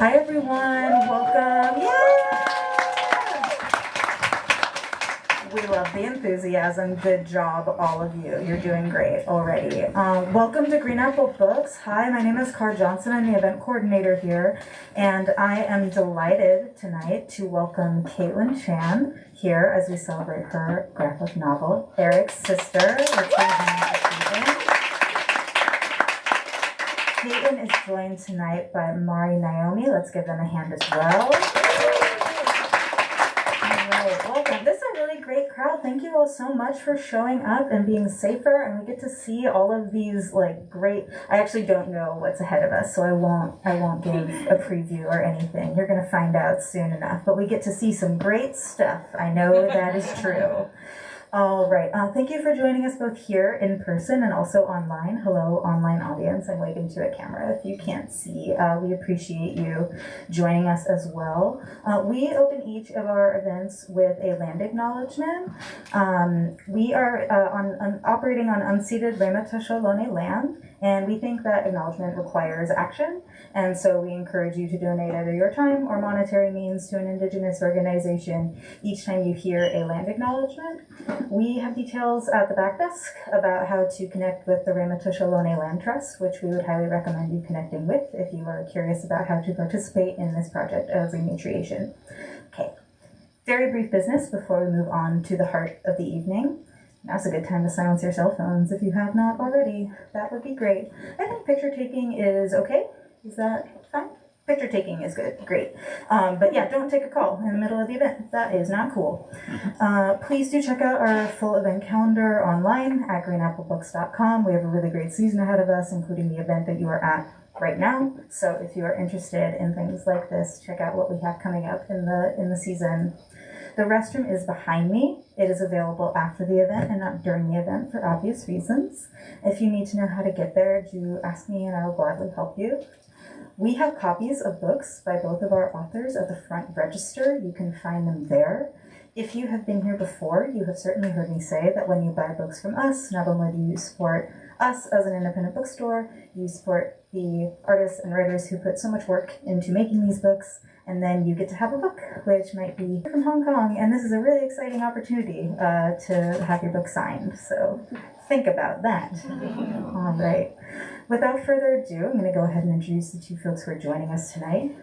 Hi everyone, welcome. Yeah! We love the enthusiasm. Good job, all of you. You're doing great already. Welcome to Green Apple Books. Hi, my name is Car Johnson. I'm the event coordinator here, and I am delighted tonight to welcome Kaitlin Chan here as we celebrate her graphic novel, Eric's Sister. Let's give a hand for Kaitlin. Kaitlin is joined tonight by Mari Naomi. Let's give them a hand as well. Welcome. This is a really great crowd. Thank you all so much for showing up and being safer. And we get to see all of these great. I actually don't know what's ahead of us, so I won't give a preview or anything. You're gonna find out soon enough. But we get to see some great stuff. I know that is true. All right. Thank you for joining us both here in person and also online. Hello, online audience. I'm waving to a camera if you can't see. We appreciate you joining us as well. We open each of our events with a land acknowledgement. We are operating on unceded Ramaytush land, and we think that acknowledgement requires action. And so we encourage you to donate either your time or monetary means to an Indigenous organization each time you hear a land acknowledgement. We have details at the back desk about how to connect with the Ramaytush Land Trust, which we would highly recommend you connecting with if you are curious about how to participate in this project of rematriation. Okay, very brief business before we move on to the heart of the evening. Now's a good time to silence your cell phones if you have not already. That would be great. I think picture taking is okay. Is that fine? Picture taking is good, great. But yeah, don't take a call in the middle of the event. That is not cool. Please do check out our full event calendar online at greenapplebooks.com. We have a really great season ahead of us, including the event that you are at right now. So if you are interested in things like this, check out what we have coming up in the season. The restroom is behind me. It is available after the event and not during the event for obvious reasons. If you need to know how to get there, do ask me and I will gladly help you. We have copies of books by both of our authors at the front register. You can find them there. If you have been here before, you have certainly heard me say that when you buy books from us, not only do you support us as an independent bookstore, you support the artists and writers who put so much work into making these books, and then you get to have a book, which might be from Hong Kong, and this is a really exciting opportunity to have your book signed, so think about that. All right. Without further ado, I'm going to go ahead and introduce the two folks who are joining us tonight.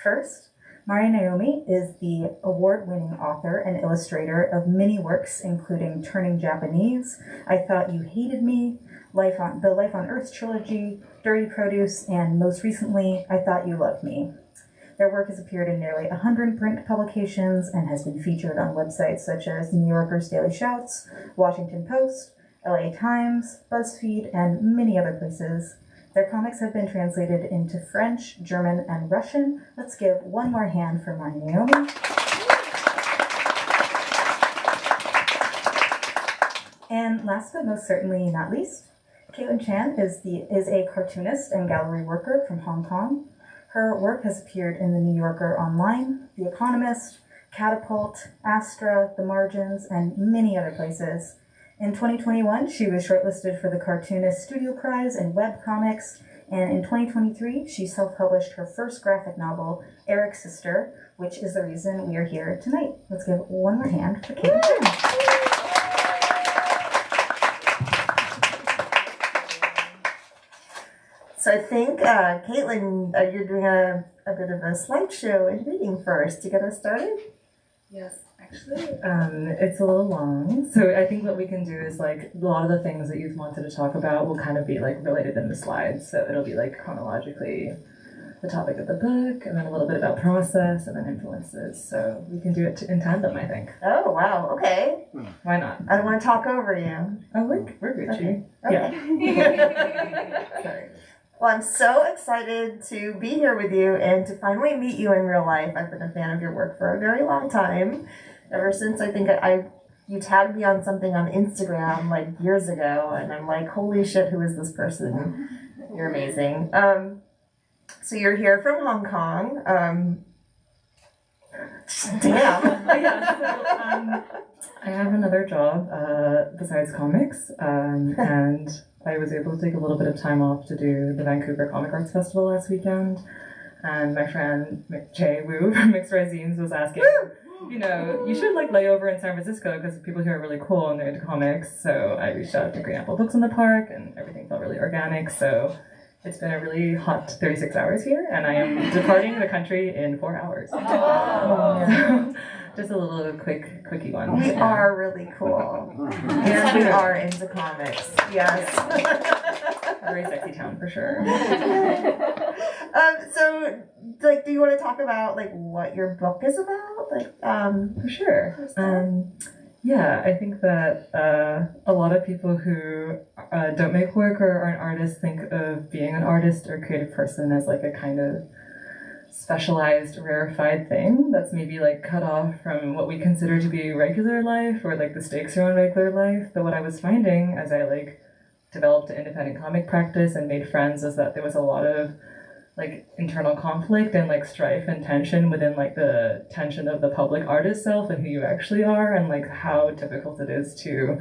First, Mari Naomi is the award-winning author and illustrator of many works, including Turning Japanese, I Thought You Hated Me, the Life on Earth trilogy, Dirty Produce, and most recently, I Thought You Loved Me. Their work has appeared in nearly 100 print publications and has been featured on websites such as The New Yorker's Daily Shouts, Washington Post, LA Times, BuzzFeed, and many other places. Their comics have been translated into French, German, and Russian. Let's give one more hand for Mari Naomi. And last but most certainly not least, Kaitlin Chan is a cartoonist and gallery worker from Hong Kong. Her work has appeared in The New Yorker Online, The Economist, Catapult, Astra, The Margins, and many other places. In 2021, she was shortlisted for the Cartoonist Studio Prize in Web Comics, and in 2023, she self-published her first graphic novel, Eric's Sister, which is the reason we are here tonight. Let's give one more hand for Kaitlin Chan. So I think, Kaitlin, you're doing a bit of a slideshow and reading first to get us started? Yes, actually, it's a little long. So I think what we can do is a lot of the things that you've wanted to talk about will kind of be related in the slides. So it'll be chronologically the topic of the book, and then a little bit about process, and then influences. So we can do it in tandem, I think. Oh, wow. Okay. Why not? I don't want to talk over you. Oh, we're Gucci. Okay. Yeah. Sorry. Well, I'm so excited to be here with you and to finally meet you in real life. I've been a fan of your work for a very long time. Ever since I think you tagged me on something on Instagram years ago, and I'm like, holy shit, who is this person? You're amazing. So you're here from Hong Kong. Damn. I have another job besides comics, and I was able to take a little bit of time off to do the Vancouver Comic Arts Festival last weekend. And my friend Jay Wu from Mixed Resines was asking, you know, you should like lay over in San Francisco because people here are really cool and they're into comics. So I reached out to Green Apple Books in the Park and everything felt really organic. So it's been a really hot 36 hours here and I am departing the country in 4 hours. So, just a little quickie one. We are really cool. And we are into comics. Yes. A very sexy town for sure. So, like, do you want to talk about like what your book is about? Like, for sure. Yeah, I think that a lot of people who don't make work or aren't artists think of being an artist or creative person as like a kind of specialized, rarefied thing that's maybe like cut off from what we consider to be regular life or like the stakes around regular life. But what I was finding as I like developed an independent comic practice and made friends is that there was a lot of like internal conflict and like strife and tension within like the tension of the public artist self and who you actually are and like how difficult it is to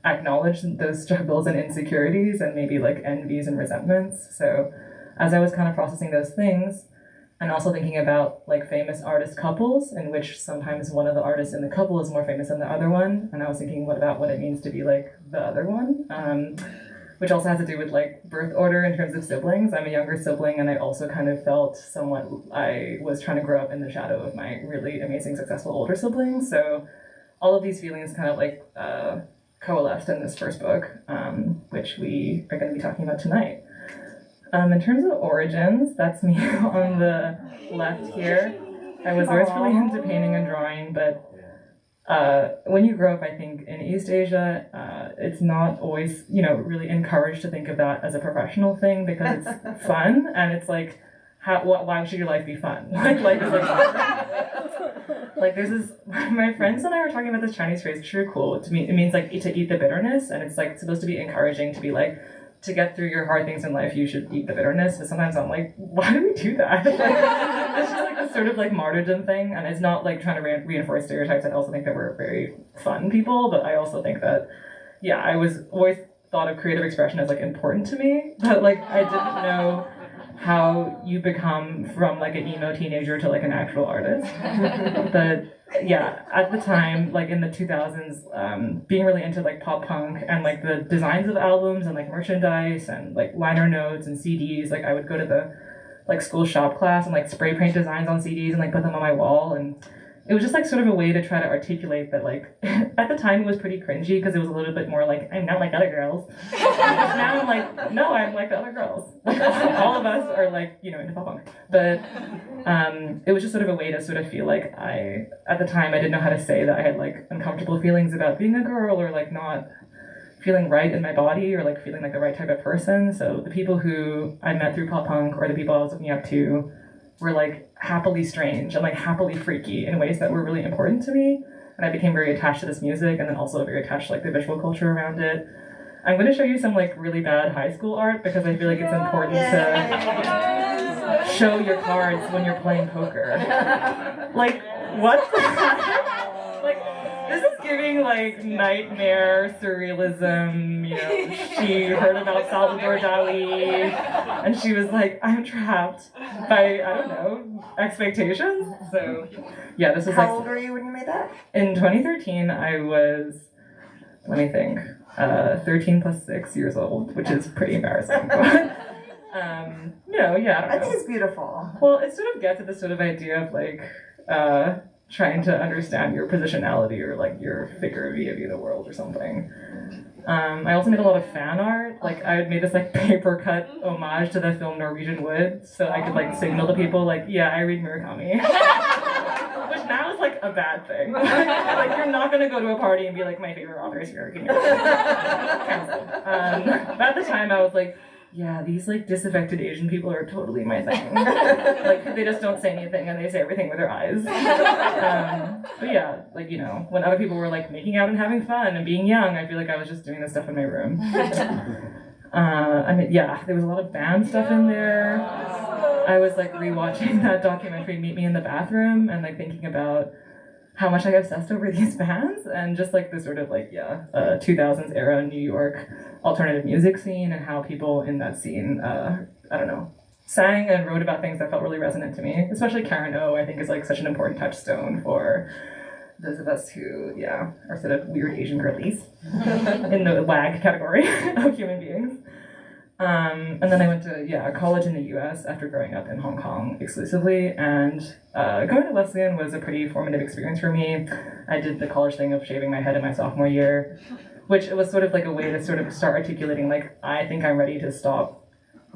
acknowledge those struggles and insecurities and maybe like envies and resentments. So as I was kind of processing those things and also thinking about like famous artist couples in which sometimes one of the artists in the couple is more famous than the other one, and I was thinking what about what it means to be like the other one, which also has to do with like birth order in terms of siblings. I'm a younger sibling and I also kind of felt somewhat I was trying to grow up in the shadow of my really amazing successful older siblings. So all of these feelings kind of like coalesced in this first book, which we are going to be talking about tonight. In terms of origins, that's me on the left here. I was always really into painting and drawing, but when you grow up, I think in East Asia, it's not always, you know, really encouraged to think of that as a professional thing because it's fun and it's like, why should your life be fun? Like life is like fun. Like there's this, my friends and I were talking about this Chinese phrase, true cool. To me, it means like to eat the bitterness, and it's like supposed to be encouraging to be like, to get through your hard things in life, you should eat the bitterness. But sometimes I'm like, why do we do that? Like, it's just like this sort of like martyrdom thing, and it's not like trying to reinforce stereotypes. I also think that we're very fun people, but I also think that, yeah, I was always thought of creative expression as like important to me, but like I didn't know how you become from like an emo teenager to like an actual artist. But yeah, at the time, like in the 2000s, being really into like pop punk and like the designs of albums and like merchandise and like liner notes and CDs, like I would go to the like school shop class and like spray paint designs on CDs and like put them on my wall, and it was just like sort of a way to try to articulate that like at the time it was pretty cringy because it was a little bit more like I'm not like other girls. Now I'm like, no, I'm like the other girls. All of us are like, you know, into pop punk. But it was just sort of a way to sort of feel like at the time I didn't know how to say that I had like uncomfortable feelings about being a girl or like not feeling right in my body or like feeling like the right type of person. So the people who I met through pop punk or the people I was looking up to were like happily strange and like happily freaky in ways that were really important to me. And I became very attached to this music and then also very attached to like the visual culture around it. I'm going to show you some like really bad high school art because I feel like it's important to show your cards when you're playing poker. Like, what the heck? Like, this is giving like nightmare surrealism, you know. She heard about Salvador Dali and she was like, I'm trapped by, I don't know, expectations. So yeah, this was How old were you when you made that? In 2013 I was, let me think, 13 plus 6 years old, which is pretty embarrassing. You know, yeah, I don't know. I think it's beautiful. Well, it sort of gets at this sort of idea of like trying to understand your positionality or like your figure vis-a-vis the world or something. I also made a lot of fan art. Like I made this like paper cut homage to the film Norwegian Wood, so I could like signal to people like, yeah, I read Murakami. Which now is like a bad thing. Like you're not gonna go to a party and be like, my favorite author is Murakami. Cancelled. But at the time I was like, yeah, these like disaffected Asian people are totally my thing. Like they just don't say anything and they say everything with their eyes. But yeah, like, you know, when other people were like making out and having fun and being young, I feel like I was just doing this stuff in my room. I mean, yeah, there was a lot of band stuff in there. I was like rewatching that documentary Meet Me in the Bathroom and like thinking about how much I obsessed over these bands and just like the sort of like, 2000s era New York alternative music scene and how people in that scene, I don't know, sang and wrote about things that felt really resonant to me. Especially Karen O, I think, is like such an important touchstone for those of us who, are sort of weird Asian girlies in the WAG category of human beings. And then I went to college in the U.S. after growing up in Hong Kong exclusively, and going to Wesleyan was a pretty formative experience for me. I did the college thing of shaving my head in my sophomore year, which it was sort of like a way to sort of start articulating, like, I think I'm ready to stop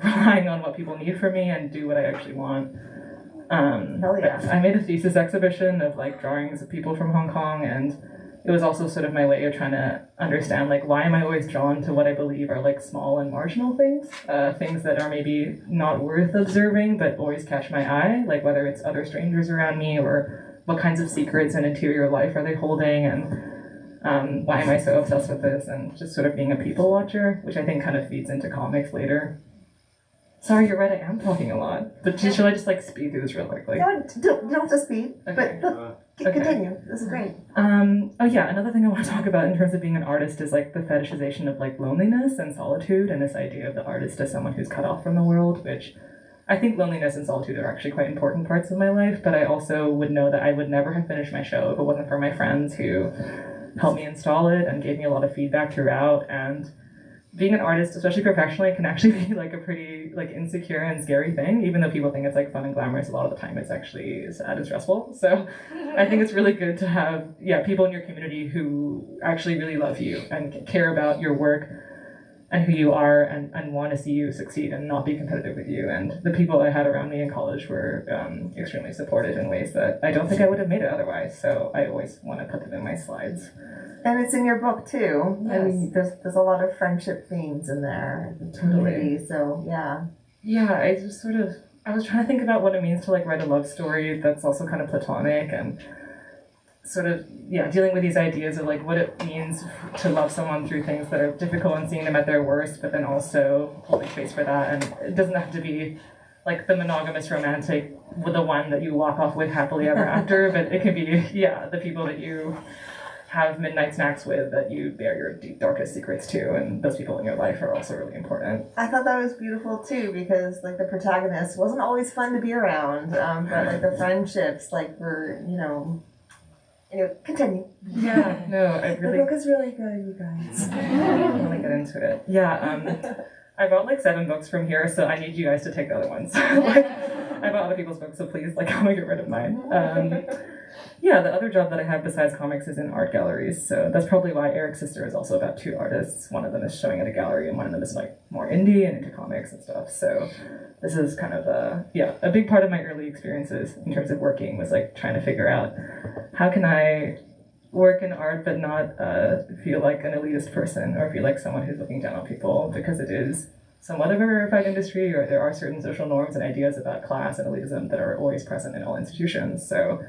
relying on what people need from me and do what I actually want. Hell yeah. I made a thesis exhibition of like drawings of people from Hong Kong, and it was also sort of my way of trying to understand, like, why am I always drawn to what I believe are like small and marginal things, things that are maybe not worth observing but always catch my eye, like whether it's other strangers around me or what kinds of secrets and interior life are they holding, and why am I so obsessed with this, and just sort of being a people watcher, which I think kind of feeds into comics later. Sorry, you're right, I am talking a lot. But should I just like speed through this real quickly? No, you don't have to speed, Okay. but continue. This is great. Another thing I want to talk about in terms of being an artist is like the fetishization of like loneliness and solitude, and this idea of the artist as someone who's cut off from the world, which I think loneliness and solitude are actually quite important parts of my life, but I also would know that I would never have finished my show if it wasn't for my friends who helped me install it and gave me a lot of feedback throughout. And being an artist, especially professionally, can actually be like a pretty like insecure and scary thing, even though people think it's like fun and glamorous. A lot of the time it's actually sad and stressful. So I think it's really good to have people in your community who actually really love you and care about your work and who you are, and want to see you succeed and not be competitive with you. And the people I had around me in college were extremely supportive in ways that I don't think I would have made it otherwise. So I always want to put them in my slides. And it's in your book too. Yes. I mean, there's a lot of friendship themes in there, community. So yeah. Yeah, I was trying to think about what it means to like write a love story that's also kind of platonic, and sort of dealing with these ideas of like what it means to love someone through things that are difficult and seeing them at their worst, but then also holding space for that. And it doesn't have to be like the monogamous romantic with the one that you walk off with happily ever after, but it could be the people that you have midnight snacks with, that you bear your deep, darkest secrets to, and those people in your life are also really important. I thought that was beautiful too, because like the protagonist wasn't always fun to be around, but like the friendships like were, anyway, continue. Yeah, no, I really... The book is really good, you guys. I'm gonna get into it. I bought like 7 books from here, so I need you guys to take the other ones. I bought other people's books, so please, help me get rid of mine. The other job that I have besides comics is in art galleries, so that's probably why Eric's sister is also about 2 artists. One of them is showing at a gallery, and one of them is like more indie and into comics and stuff. So this is kind of a big part of my early experiences in terms of working was like trying to figure out how can I work in art but not feel like an elitist person or feel like someone who's looking down on people, because it is somewhat of a rarefied industry, or there are certain social norms and ideas about class and elitism that are always present in all institutions. So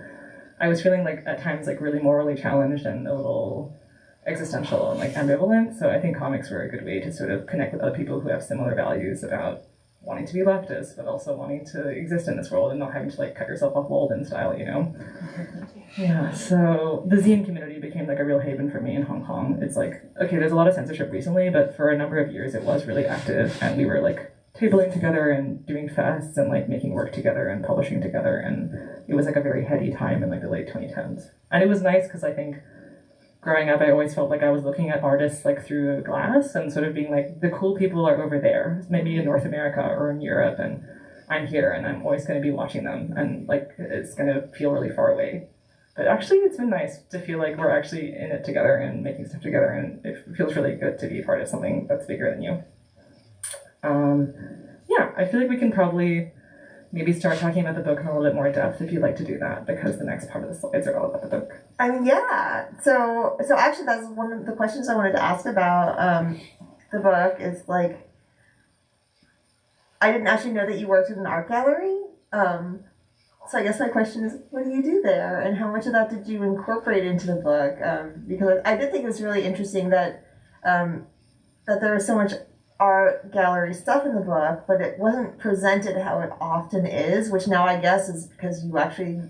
I was feeling like at times like really morally challenged and a little existential and like ambivalent. So I think comics were a good way to sort of connect with other people who have similar values about wanting to be leftist, but also wanting to exist in this world and not having to like cut yourself off Walden style, So the zine community became like a real haven for me in Hong Kong. It's like, okay, there's a lot of censorship recently, but for a number of years it was really active, and we were like tabling together and doing fests and like making work together and publishing together, and it was like a very heady time in like the late 2010s. And it was nice because I think growing up I always felt like I was looking at artists like through a glass and sort of being like, the cool people are over there, maybe in North America or in Europe, and I'm here and I'm always going to be watching them, and like it's going to feel really far away. But actually it's been nice to feel like we're actually in it together and making stuff together, and it feels really good to be part of something that's bigger than you. I feel like we can probably maybe start talking about the book in a little bit more depth if you'd like to do that, because the next part of the slides are all about the book. I mean, yeah. So actually that's one of the questions I wanted to ask about the book is like, I didn't actually know that you worked in an art gallery. So I guess my question is, what do you do there, and how much of that did you incorporate into the book? Because I did think it was really interesting that there was so much art gallery stuff in the book, but it wasn't presented how it often is, which now I guess is because you actually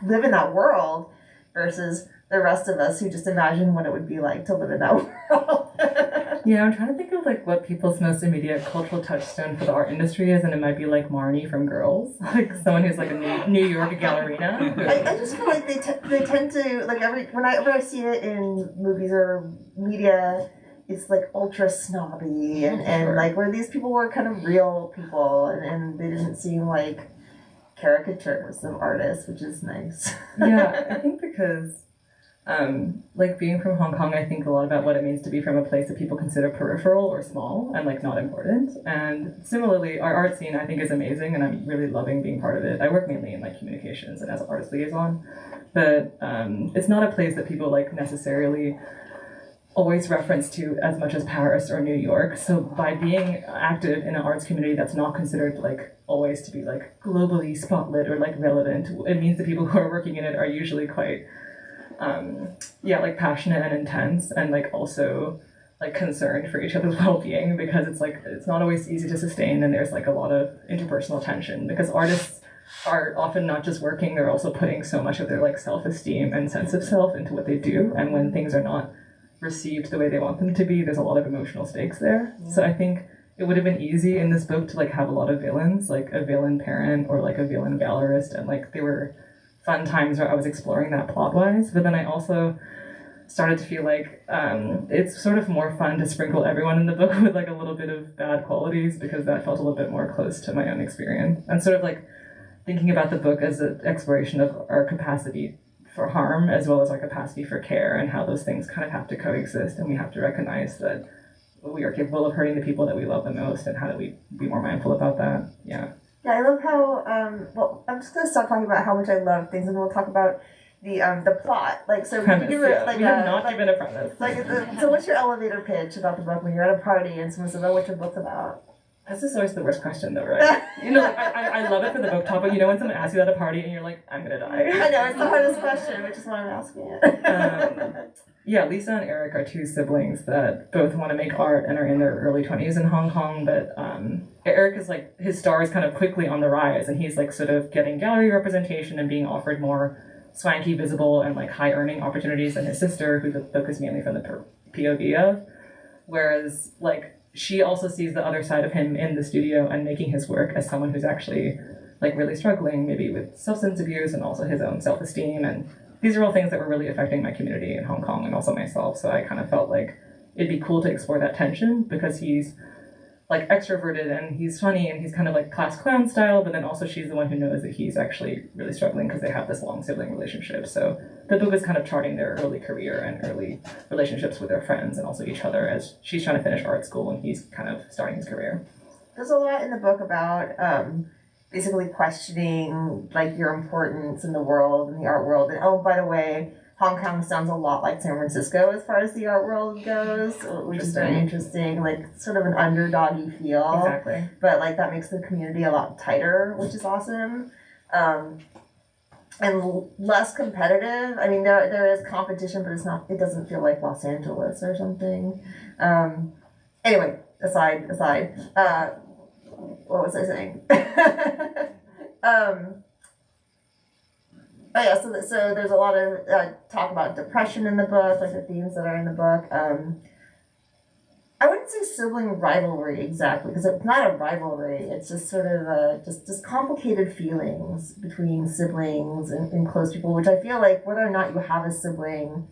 live in that world versus the rest of us who just imagine what it would be like to live in that world. Yeah, I'm trying to think of like what people's most immediate cultural touchstone for the art industry is, and it might be like Marnie from Girls, like someone who's like a New York gallerina. I just feel like they tend to like whenever I see it in movies or media, it's like ultra snobby and like where these people were kind of real people and they didn't seem like caricatures of artists, which is nice. Yeah, I think because like being from Hong Kong, I think a lot about what it means to be from a place that people consider peripheral or small and like not important. And similarly, our art scene I think is amazing, and I'm really loving being part of it. I work mainly in like communications and as an artist liaison, but it's not a place that people like necessarily always reference to as much as Paris or New York. So by being active in an arts community that's not considered like always to be like globally spotlit or like relevant, it means the people who are working in it are usually quite like passionate and intense and like also like concerned for each other's well-being, because it's like it's not always easy to sustain and there's like a lot of interpersonal tension because artists are often not just working, they're also putting so much of their like self-esteem and sense of self into what they do, and when things are not received the way they want them to be, there's a lot of emotional stakes there. So I think it would have been easy in this book to like have a lot of villains, like a villain parent or like a villain gallerist, and like they were fun times where I was exploring that plot-wise. But then I also started to feel like it's sort of more fun to sprinkle everyone in the book with like a little bit of bad qualities, because that felt a little bit more close to my own experience. And sort of like thinking about the book as an exploration of our capacity for harm as well as our capacity for care, and how those things kind of have to coexist, and we have to recognize that we are capable of hurting the people that we love the most, and how do we be more mindful about that. Yeah, I love how well, I'm just gonna stop talking about how much I love things and we'll talk about the plot. Like, so premise, we have not given a premise. So what's your elevator pitch about the book when you're at a party and someone says, oh, what's your book about? This is always the worst question though, right? You know, like, I love it for the book topic. You know when someone asks you at a party and you're like, I'm gonna die. I know, it's the hardest question, which is why I'm asking it. Yeah, Lisa and Eric are two siblings that both want to make art and are in their early 20s in Hong Kong, but Eric is like, his star is kind of quickly on the rise, and he's like sort of getting gallery representation and being offered more swanky, visible, and like high earning opportunities than his sister, who the book is mainly from the POV of. Whereas like she also sees the other side of him in the studio and making his work as someone who's actually like really struggling, maybe with substance abuse and also his own self-esteem. And these are all things that were really affecting my community in Hong Kong and also myself. So I kind of felt like it'd be cool to explore that tension, because he's like extroverted and he's funny and he's kind of like class clown style, but then also she's the one who knows that he's actually really struggling because they have this long sibling relationship. So the book is kind of charting their early career and early relationships with their friends and also each other, as she's trying to finish art school and he's kind of starting his career. There's a lot in the book about basically questioning like your importance in the world, in the art world. And oh, by the way, Hong Kong sounds a lot like San Francisco as far as the art world goes, which is very interesting, like sort of an underdoggy feel. Exactly. But like that makes the community a lot tighter, which is awesome. And less competitive. I mean, there is competition, but it doesn't feel like Los Angeles or something. Anyway, aside. What was I saying? Oh yeah, so there's a lot of talk about depression in the book, like the themes that are in the book. I wouldn't say sibling rivalry exactly, because it's not a rivalry. It's just sort of just complicated feelings between siblings and close people, which I feel like whether or not you have a sibling,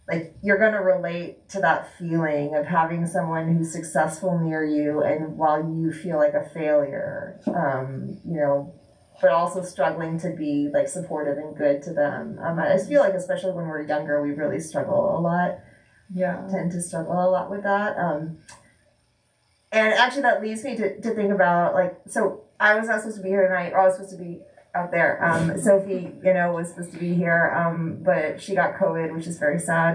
like you're gonna relate to that feeling of having someone who's successful near you, and while you feel like a failure, you know, but also struggling to be like supportive and good to them. I just feel like especially when we're younger, we really struggle a lot. Yeah. Tend to struggle a lot with that. And actually that leads me to think about like, so I was not supposed to be here tonight, or I was supposed to be out there. Sophie Yanow was supposed to be here, but she got COVID, which is very sad.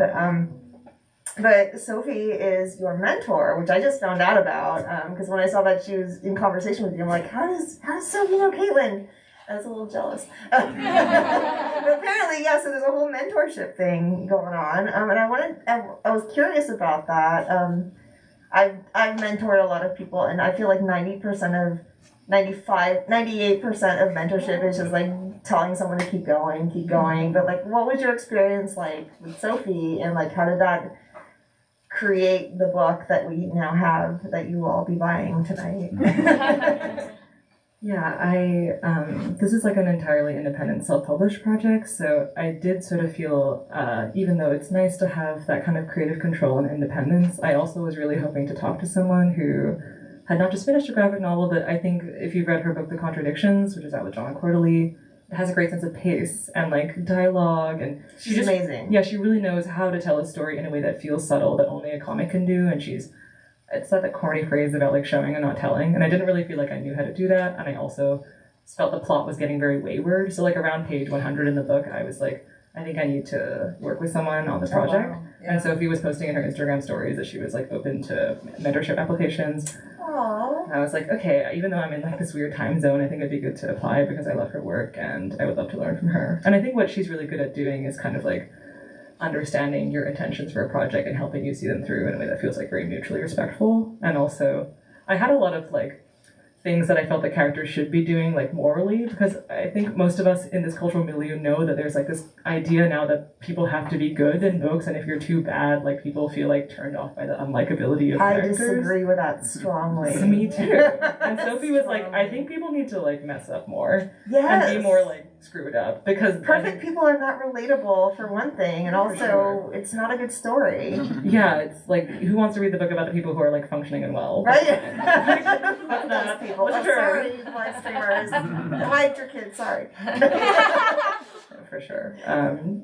But Sophie is your mentor, which I just found out about, because when I saw that she was in conversation with you, I'm like, how does Sophie know Kaitlin? I was a little jealous. But apparently, yeah, so there's a whole mentorship thing going on. And I was curious about that. I've mentored a lot of people, and I feel like 98% of mentorship is just like telling someone to keep going. But like, what was your experience like with Sophie, and like, how did that create the book that we now have that you will all be buying tonight. Yeah, this is like an entirely independent self-published project, so I did sort of feel, even though it's nice to have that kind of creative control and independence, I also was really hoping to talk to someone who had not just finished a graphic novel, but I think if you've read her book, The Contradictions, which is out with John Quarterly, it has a great sense of pace and like dialogue, and She's amazing. Yeah, she really knows how to tell a story in a way that feels subtle that only a comic can do, and it's not that corny phrase about like showing and not telling, and I didn't really feel like I knew how to do that, and I also felt the plot was getting very wayward. So like around page 100 in the book, I was like, I think I need to work with someone on this project. Wow. Yeah. And Sophie was posting in her Instagram stories that she was like open to mentorship applications. Aww. And I was like, okay, even though I'm in like this weird time zone, I think it'd be good to apply because I love her work and I would love to learn from her. And I think what she's really good at doing is kind of like understanding your intentions for a project and helping you see them through in a way that feels like very mutually respectful. And also, I had a lot of like things that I felt the characters should be doing like morally, because I think most of us in this cultural milieu know that there's like this idea now that people have to be good in books, and if you're too bad, like people feel like turned off by the unlikability of characters. I disagree with that strongly. Me too. And Sophie was like, I think people need to like mess up more. Yes. And be more like screwed up, because perfect people are not relatable for one thing, and also it's not a good story. Yeah, it's like, who wants to read the book about the people who are like functioning and well? Right? Those people. I'm sorry, live streamers. Hide your kids, sorry. For sure.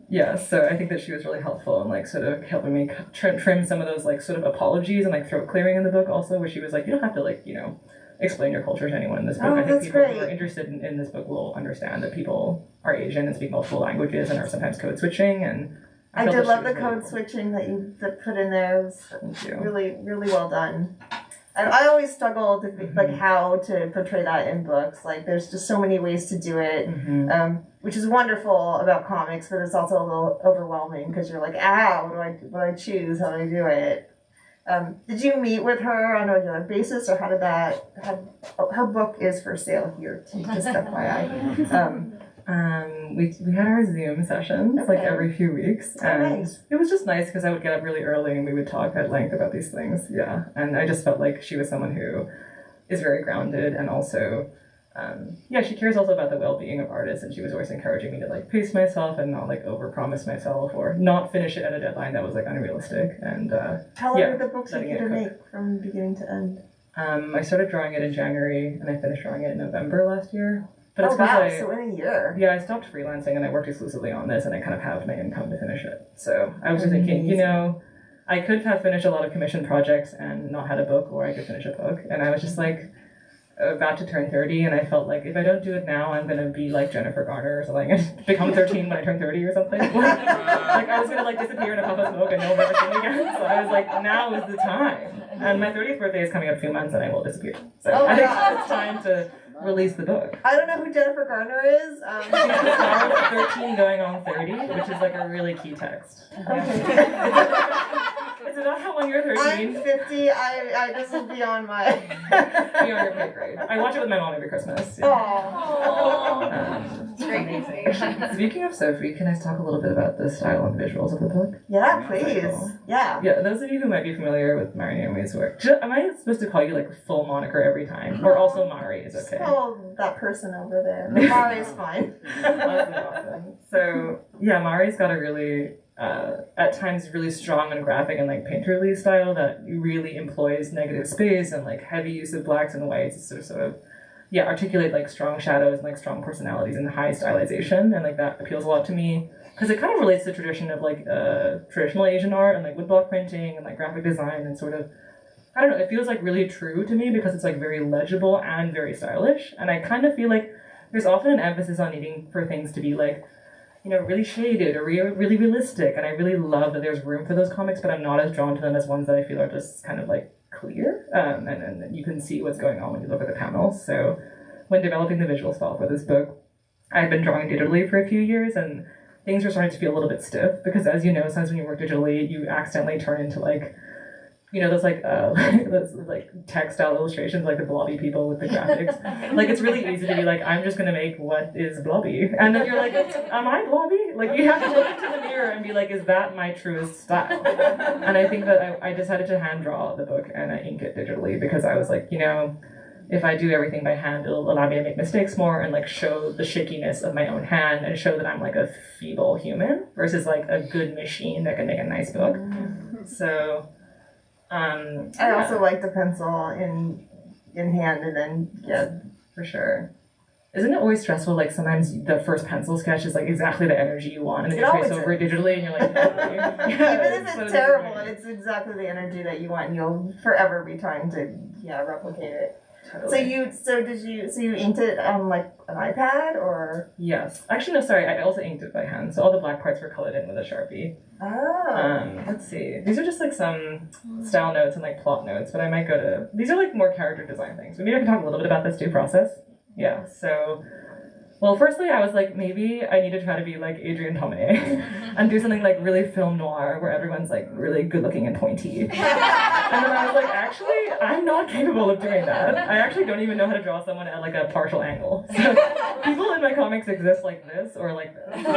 Yeah, so I think that she was really helpful in like sort of helping me trim some of those like sort of apologies and like throat clearing in the book also, where she was like, you don't have to like, you know, explain your culture to anyone in this book. Oh, I think people great. who are interested in this book will understand that people are Asian and speak multiple languages and are sometimes code switching. And I did love the code switching that you put in there. It was really, really well done. And I always struggle to think, like how to portray that in books. Like there's just so many ways to do it, which is wonderful about comics, but it's also a little overwhelming because you're like, what do I choose? How do I do it? Did you meet with her on a regular basis, or how did that? Her book is for sale here too, just FYI. We had our Zoom sessions like every few weeks, and nice. It was just nice because I would get up really early and we would talk at length about these things. Yeah, and I just felt like she was someone who is very grounded, and also she cares also about the well-being of artists, and she was always encouraging me to like pace myself and not like overpromise myself or not finish it at a deadline that was like unrealistic. And how long did the book take you to make from beginning to end? I started drawing it in January and I finished drawing it in November last year. But it's so in a year. Yeah, I stopped freelancing and I worked exclusively on this, and I kind of have my income to finish it. So I was just thinking, you know, I could have finished a lot of commissioned projects and not had a book, or I could finish a book. And I was just like about to turn 30, and I felt like if I don't do it now, I'm gonna be like Jennifer Garner or something and become 13 when I turn 30 or something. Like I was gonna like disappear in a puff of smoke and no one ever see me again. So I was like, now is the time. And my 30th birthday is coming up in a few months, and I will disappear. So I think it's time to release the book. I don't know who Jennifer Garner is. She's the star of 13 going on 30, which is like a really key text. Is it not how when you're 13? I'm 50. This will be on my... Be on your pay grade. I watch it with my mom every Christmas. Yeah. It's great. Speaking of Sophie, can I talk a little bit about the style and visuals of the book? Yeah, please. Yeah. Yeah, those of you who might be familiar with Mari Naomi's work, am I supposed to call you like full moniker every time? Or also Mari is okay? Oh, that person over there. Mari is fine. Awesome. So, yeah, Mari's got a really... at times really strong and graphic and like painterly style that really employs negative space and like heavy use of blacks and whites to sort of articulate like strong shadows and like strong personalities and high stylization, and like that appeals a lot to me because it kind of relates to the tradition of like traditional Asian art and like woodblock printing and like graphic design, and sort of, I don't know, it feels like really true to me because it's like very legible and very stylish. And I kind of feel like there's often an emphasis on needing for things to be like, you know, really shaded or really realistic, and I really love that there's room for those comics, but I'm not as drawn to them as ones that I feel are just kind of like clear, and you can see what's going on when you look at the panels. So when developing the visual style for this book, I've been drawing digitally for a few years, and things were starting to feel a little bit stiff because, as you know, sometimes when you work digitally, you accidentally turn into like you know, those like those like textile illustrations, like the blobby people with the graphics. Like it's really easy to be like, I'm just gonna make what is blobby, and then you're like, am I blobby? Like you have to look into the mirror and be like, is that my truest style? And I think that I decided to hand draw the book and I ink it digitally because I was like, you know, if I do everything by hand, it'll allow me to make mistakes more and like show the shakiness of my own hand and show that I'm like a feeble human versus like a good machine that can make a nice book. So. I also like the pencil in hand, and then for sure. Isn't it always stressful? Like sometimes the first pencil sketch is like exactly the energy you want, and then you trace over it digitally, and you're like, even if it's terrible, it's exactly the energy that you want, and you'll forever be trying to replicate it. Totally. So you inked it on like an iPad or? Yes, actually no, sorry, I also inked it by hand. So all the black parts were colored in with a Sharpie. Oh. Let's see. These are just like some style notes and like plot notes, but I might go to. These are like more character design things. Maybe I can talk a little bit about this due process. Yeah. So. Well, firstly, I was like, maybe I need to try to be like Adrienne Tomine and do something like really film noir where everyone's like really good looking and pointy. And then I was like, actually, I'm not capable of doing that. I actually don't even know how to draw someone at like a partial angle. So people in my comics exist like this or like this. So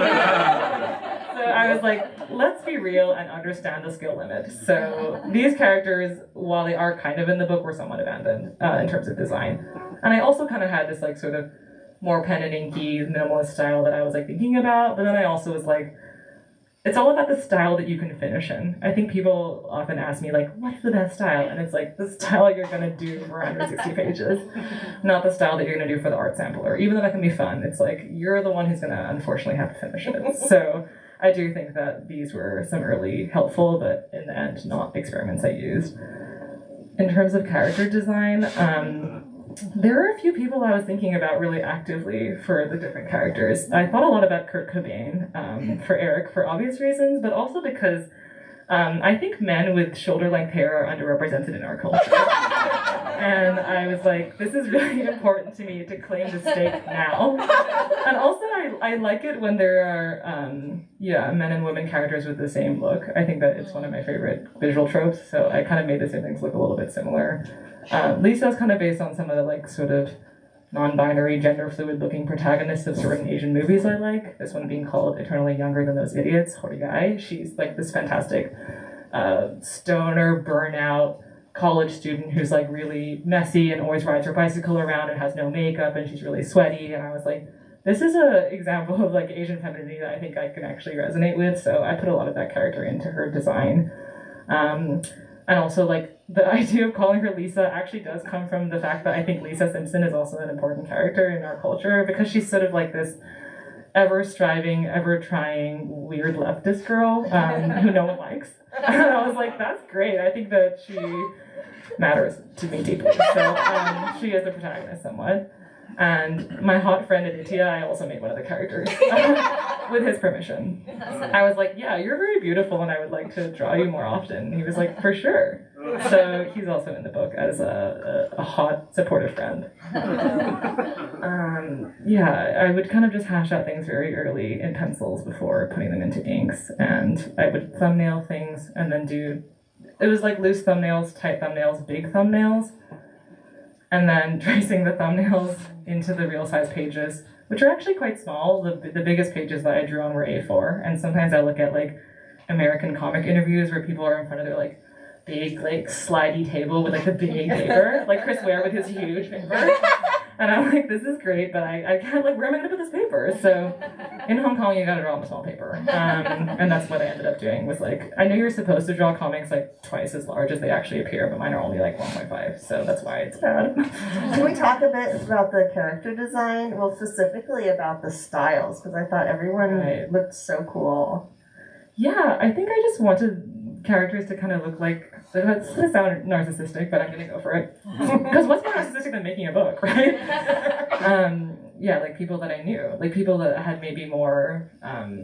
I was like, let's be real and understand the skill limit. So these characters, while they are kind of in the book, were somewhat abandoned in terms of design. And I also kind of had this like sort of more pen and inky minimalist style that I was like thinking about, but then I also was like, it's all about the style that you can finish in. I think people often ask me like, what's the best style? And it's like the style you're gonna do for 160 pages, not the style that you're gonna do for the art sampler. Even though that can be fun, it's like you're the one who's gonna unfortunately have to finish it. So I do think that these were some early helpful, but in the end, not experiments I used. In terms of character design, there are a few people I was thinking about really actively for the different characters. I thought a lot about Kurt Cobain for Eric for obvious reasons, but also because I think men with shoulder-length hair are underrepresented in our culture. And I was like, this is really important to me to claim the stake now. And also, I like it when there are, men and women characters with the same look. I think that it's one of my favorite visual tropes, so I kind of made the same things look a little bit similar. Lisa's kind of based on some of the like sort of non-binary, gender-fluid looking protagonists of certain Asian movies I like. This one being called Eternally Younger Than Those Idiots, Horigai. She's like this fantastic stoner, burnout, college student who's like really messy and always rides her bicycle around and has no makeup and she's really sweaty. And I was like, this is an example of like Asian femininity that I think I can actually resonate with. So I put a lot of that character into her design. And also, like, the idea of calling her Lisa actually does come from the fact that I think Lisa Simpson is also an important character in our culture because she's sort of like this ever-striving, ever-trying, weird leftist girl who no one likes. And I was like, that's great. I think that she matters to me deeply. So she is the protagonist somewhat. And my hot friend Aditya, I also made one of the characters with his permission. I was like, yeah, you're very beautiful and I would like to draw you more often. He was like, for sure. So he's also in the book as a hot, supportive friend. I would kind of just hash out things very early in pencils before putting them into inks. And I would thumbnail things and then it was like loose thumbnails, tight thumbnails, big thumbnails. And then tracing the thumbnails into the real size pages, which are actually quite small. The biggest pages that I drew on were A4. And sometimes I look at like American comic interviews where people are in front of their like big like slidey table with like the big paper, like Chris Ware with his huge paper. And I'm like, this is great, but I can't, like, where am I going to put this paper? So in Hong Kong, you got to draw on a small paper. And that's what I ended up doing was, like, I know you're supposed to draw comics, like, twice as large as they actually appear, but mine are only, like, 1.5, so that's why it's bad. Can we talk a bit about the character design? Well, specifically about the styles, because I thought everyone looked so cool. Yeah, I think I just wanted characters to kind of look like, it's going to sound narcissistic, but I'm going to go for it. Because what's more narcissistic than making a book, right? Like people that I knew, like people that had maybe more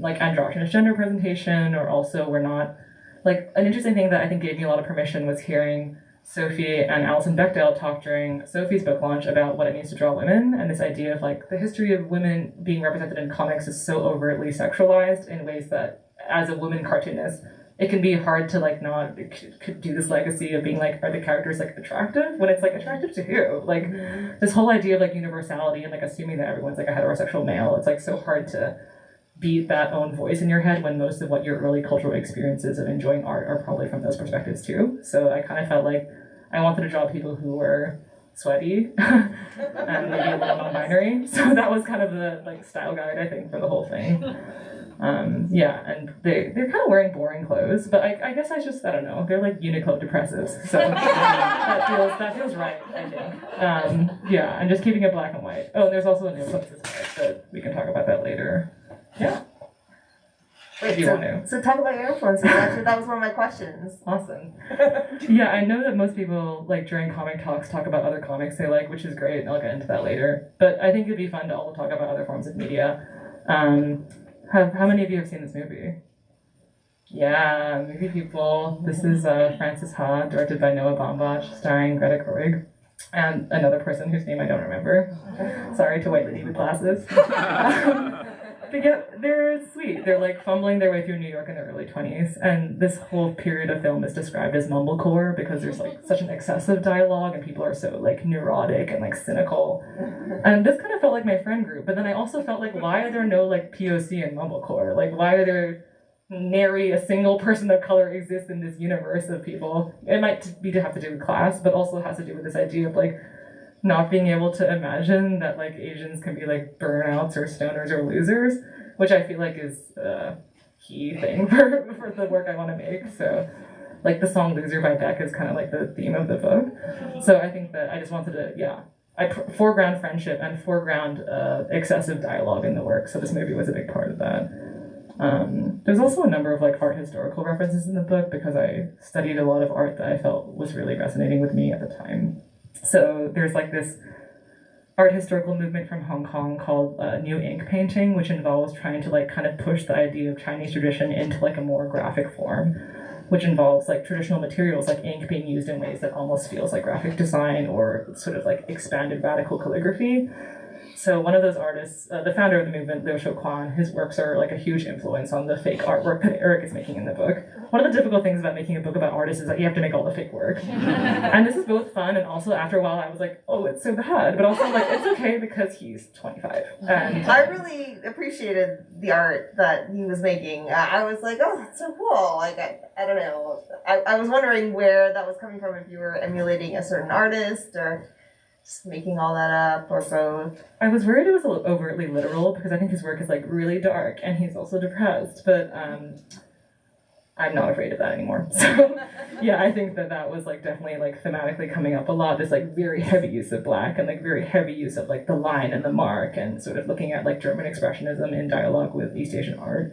like androgynous gender presentation, or also were not, like an interesting thing that I think gave me a lot of permission was hearing Sophie and Alison Bechdel talk during Sophie's book launch about what it means to draw women, and this idea of like the history of women being represented in comics is so overtly sexualized in ways that, as a woman cartoonist, it can be hard to like not do this legacy of being like, are the characters like attractive when it's like attractive to who? Like this whole idea of like universality and like assuming that everyone's like a heterosexual male, it's like so hard to beat that own voice in your head when most of what your early cultural experiences of enjoying art are probably from those perspectives too. So I kind of felt like I wanted to draw people who were sweaty and maybe a little non-binary. So that was kind of the like style guide, I think, for the whole thing. Yeah, and they're kind of wearing boring clothes, but I guess I don't know, they're like Uniqlo depressives, so that feels right, I think. Yeah, I'm just keeping it black and white. Oh, there's also a new post as well, but we can talk about that later. Yeah. Wait, you want to. So talk about your influences. Actually, that was one of my questions. Awesome. Yeah, I know that most people, like, during comic talks, talk about other comics they like, which is great, and I'll get into that later. But I think it'd be fun to also talk about other forms of media. How many of you have seen this movie? Yeah, movie people. This is Frances Ha, directed by Noah Baumbach, starring Greta Gerwig, and another person whose name I don't remember. Sorry to white lady with glasses. But yeah, they're sweet. They're like fumbling their way through New York in their early 20s, and this whole period of film is described as mumblecore because there's like such an excessive dialogue and people are so like neurotic and like cynical. And this kind of felt like my friend group, but then I also felt like, why are there no like POC in mumblecore? Like, why are there nary a single person of color exists in this universe of people? It might be to have to do with class, but also has to do with this idea of like not being able to imagine that like Asians can be like burnouts or stoners or losers, which I feel like is a key thing for the work I want to make. So like the song Loser by Beck is kind of like the theme of the book. So I think that I just wanted to, I foreground friendship and foreground excessive dialogue in the work. So this movie was a big part of that. There's also a number of like art historical references in the book because I studied a lot of art that I felt was really resonating with me at the time. So there's like this art historical movement from Hong Kong called New Ink painting, which involves trying to like kind of push the idea of Chinese tradition into like a more graphic form, which involves like traditional materials like ink being used in ways that almost feels like graphic design or sort of like expanded radical calligraphy. So one of those artists, the founder of the movement, Liu Shouquan, his works are like a huge influence on the fake artwork that Eric is making in the book. One of the difficult things about making a book about artists is that you have to make all the fake work. And this is both fun and also after a while I was like, oh, it's so bad. But also like, it's okay because he's 25. And I really appreciated the art that he was making. I was like, oh, that's so cool. Like, I don't know. I was wondering where that was coming from, if you were emulating a certain artist or just making all that up or both. I was worried it was a little overtly literal because I think his work is like really dark and he's also depressed, but I'm not afraid of that anymore. So yeah, I think that was like definitely like thematically coming up a lot, this like very heavy use of black and like very heavy use of like the line and the mark and sort of looking at like German expressionism in dialogue with East Asian art.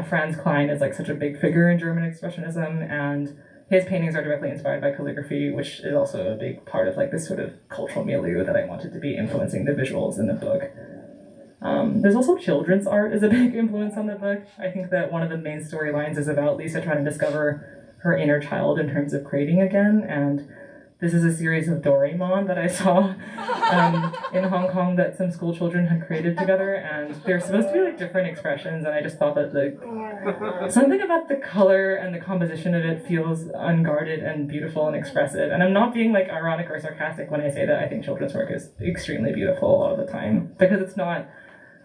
Franz Klein is like such a big figure in German expressionism, and his paintings are directly inspired by calligraphy, which is also a big part of like this sort of cultural milieu that I wanted to be influencing the visuals in the book. There's also children's art is a big influence on the book. I think that one of the main storylines is about Lisa trying to discover her inner child in terms of creating again, and this is a series of Doraemon that I saw in Hong Kong that some school children had created together, and they're supposed to be like different expressions, and I just thought that something about the color and the composition of it feels unguarded and beautiful and expressive. And I'm not being like ironic or sarcastic when I say that I think children's work is extremely beautiful a lot of the time, because it's not